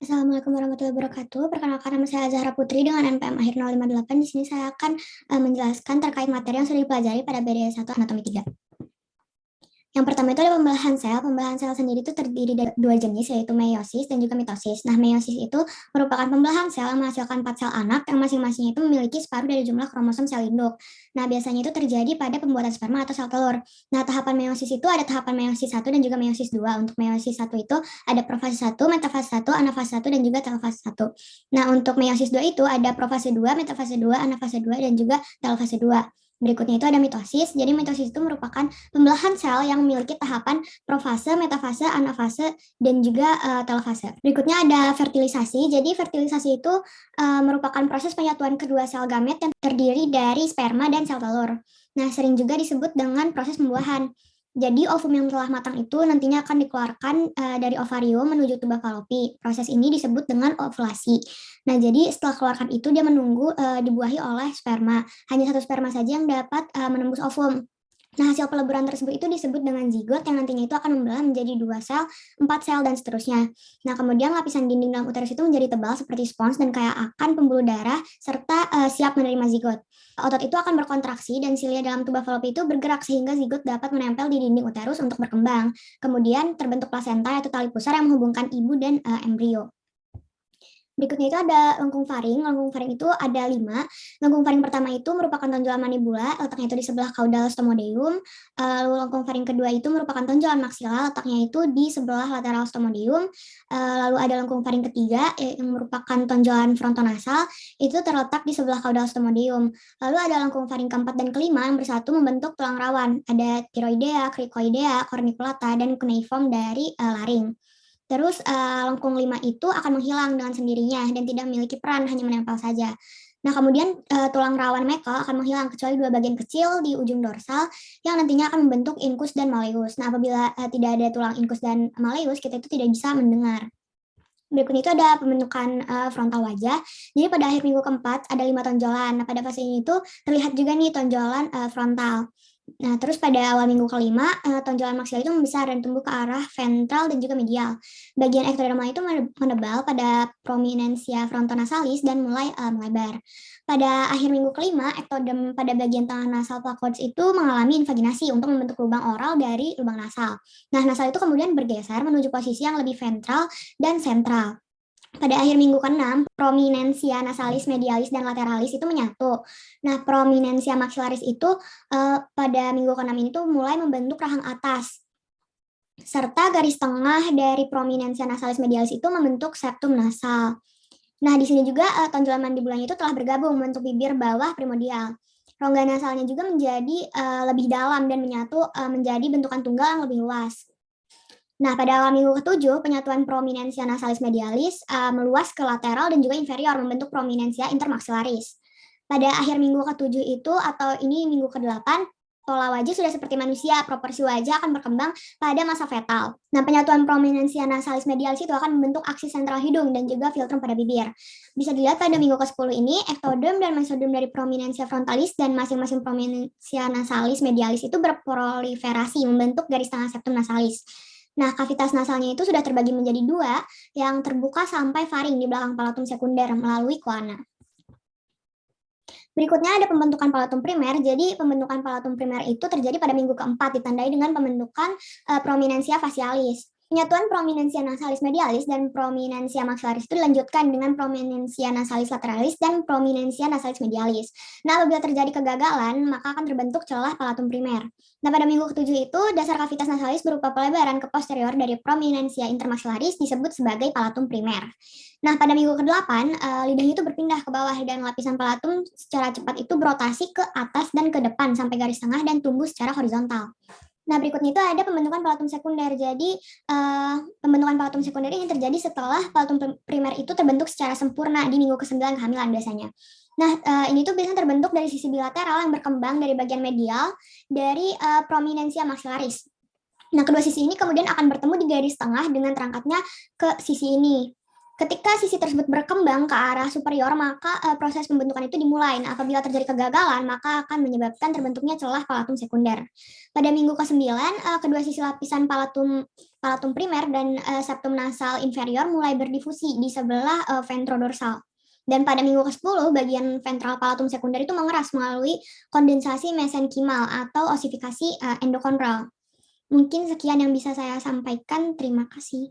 Assalamualaikum warahmatullahi wabarakatuh. Perkenalkan nama saya Zahra Putri dengan NPM akhir 058. Di sini saya akan menjelaskan terkait materi yang sudah dipelajari pada BD1 Anatomi 3. Yang pertama itu ada pembelahan sel. Pembelahan sel sendiri itu terdiri dari dua jenis, yaitu meiosis dan juga mitosis. Nah, meiosis itu merupakan pembelahan sel yang menghasilkan 4 sel anak yang masing-masing itu memiliki separuh dari jumlah kromosom sel induk. Nah, biasanya itu terjadi pada pembuatan sperma atau sel telur. Nah, tahapan meiosis itu ada tahapan meiosis 1 dan juga meiosis 2. Untuk meiosis 1 itu ada profase 1, metafase 1, anafase 1, dan juga telofase 1. Nah, untuk meiosis 2 itu ada profase 2, metafase 2, anafase 2, dan juga telofase 2. Berikutnya itu ada mitosis. Jadi mitosis itu merupakan pembelahan sel yang memiliki tahapan profase, metafase, anafase, dan juga telofase. Berikutnya ada fertilisasi. Jadi fertilisasi itu merupakan proses penyatuan kedua sel gamet yang terdiri dari sperma dan sel telur. Nah, sering juga disebut dengan proses pembuahan. Jadi ovum yang telah matang itu nantinya akan dikeluarkan dari ovarium menuju tuba falopi. Proses ini disebut dengan ovulasi. Nah, jadi setelah keluarkan itu dia menunggu dibuahi oleh sperma. Hanya satu sperma saja yang dapat menembus ovum. Nah, hasil peleburan tersebut itu disebut dengan zigot yang nantinya itu akan membelah menjadi 2 sel, 4 sel, dan seterusnya. Nah, kemudian lapisan dinding dalam uterus itu menjadi tebal seperti spons dan kaya akan pembuluh darah serta siap menerima zigot. Otot itu akan berkontraksi dan silia dalam tuba falopi itu bergerak sehingga zigot dapat menempel di dinding uterus untuk berkembang. Kemudian terbentuk plasenta atau tali pusar yang menghubungkan ibu dan embrio. Berikutnya itu ada lengkung faring. Lengkung faring itu ada 5. Lengkung faring pertama itu merupakan tonjolan manibula, letaknya itu di sebelah caudal stomodeum. Lalu lengkung faring kedua itu merupakan tonjolan maksila, letaknya itu di sebelah lateral stomodeum. Lalu ada lengkung faring ketiga yang merupakan tonjolan frontonasal, itu terletak di sebelah caudal stomodeum. Lalu ada lengkung faring keempat dan kelima yang bersatu membentuk tulang rawan. Ada tiroidea, cricoidea, corniculata, dan cuneiform dari laring. Terus lengkung 5 itu akan menghilang dengan sendirinya dan tidak memiliki peran, hanya menempel saja. Nah, kemudian tulang rawan Meckel akan menghilang kecuali 2 bagian kecil di ujung dorsal yang nantinya akan membentuk incus dan malleus. Nah, apabila tidak ada tulang incus dan malleus, kita itu tidak bisa mendengar. Berikut itu ada pembentukan frontal wajah. Jadi pada akhir minggu keempat ada 5 tonjolan. Nah, pada fase ini tuh terlihat juga nih tonjolan frontal. Nah, terus pada awal minggu kelima, tonjolan maksila itu membesar dan tumbuh ke arah ventral dan juga medial. Bagian ektodermal itu menebal pada prominensia frontonasalis dan mulai melebar. Pada akhir minggu kelima, ektoderm pada bagian tengah nasal placoids itu mengalami invaginasi untuk membentuk lubang oral dari lubang nasal. Nah, nasal itu kemudian bergeser menuju posisi yang lebih ventral dan sentral. Pada akhir minggu ke-6, prominensia nasalis, medialis, dan lateralis itu menyatu. Nah, prominensia maxillaris itu pada minggu ke-6 ini tuh mulai membentuk rahang atas. Serta garis tengah dari prominensia nasalis medialis itu membentuk septum nasal. Nah, di sini juga tonjolan mandibulanya itu telah bergabung membentuk bibir bawah primordial. Rongga nasalnya juga menjadi lebih dalam dan menyatu menjadi bentukan tunggal yang lebih luas. Nah, pada awal minggu ke-7, penyatuan prominensia nasalis medialis meluas ke lateral dan juga inferior, membentuk prominensia intermaxillaris. Pada akhir minggu ke-7 itu, atau ini minggu ke-8, pola wajah sudah seperti manusia, proporsi wajah akan berkembang pada masa fetal. Nah, penyatuan prominensia nasalis medialis itu akan membentuk aksis sentral hidung dan juga filtrum pada bibir. Bisa dilihat pada minggu ke-10 ini, ektoderm dan mesoderm dari prominensia frontalis dan masing-masing prominensia nasalis medialis itu berproliferasi, membentuk garis tengah septum nasalis. Nah, kavitas nasalnya itu sudah terbagi menjadi 2 yang terbuka sampai faring di belakang palatum sekunder melalui kloana. Berikutnya ada pembentukan palatum primer. Jadi pembentukan palatum primer itu terjadi pada minggu keempat ditandai dengan pembentukan prominensia facialis. Penyatuan prominensia nasalis medialis dan prominensia maxillaris itu dilanjutkan dengan prominensia nasalis lateralis dan prominensia nasalis medialis. Nah, apabila terjadi kegagalan, maka akan terbentuk celah palatum primer. Nah, pada minggu ke-7 itu, dasar kavitas nasalis berupa pelebaran ke posterior dari prominensia intermaxillaris disebut sebagai palatum primer. Nah, pada minggu ke-8, lidahnya itu berpindah ke bawah dan lapisan palatum secara cepat itu berotasi ke atas dan ke depan sampai garis tengah dan tumbuh secara horizontal. Nah, berikutnya itu ada pembentukan palatum sekunder. Jadi, pembentukan palatum sekunder ini terjadi setelah palatum primer itu terbentuk secara sempurna di minggu ke-9 kehamilan biasanya. Nah, ini tuh biasanya terbentuk dari sisi bilateral yang berkembang dari bagian medial dari prominensia maxillaris. Nah, kedua sisi ini kemudian akan bertemu di garis tengah dengan terangkatnya ke sisi ini. Ketika sisi tersebut berkembang ke arah superior, maka proses pembentukan itu dimulai. Nah, apabila terjadi kegagalan, maka akan menyebabkan terbentuknya celah palatum sekunder. Pada minggu ke-9, kedua sisi lapisan palatum primer dan septum nasal inferior mulai berdifusi di sebelah ventrodorsal. Dan pada minggu ke-10, bagian ventral palatum sekunder itu mengeras melalui kondensasi mesenkimal atau osifikasi endokondral. Mungkin sekian yang bisa saya sampaikan. Terima kasih.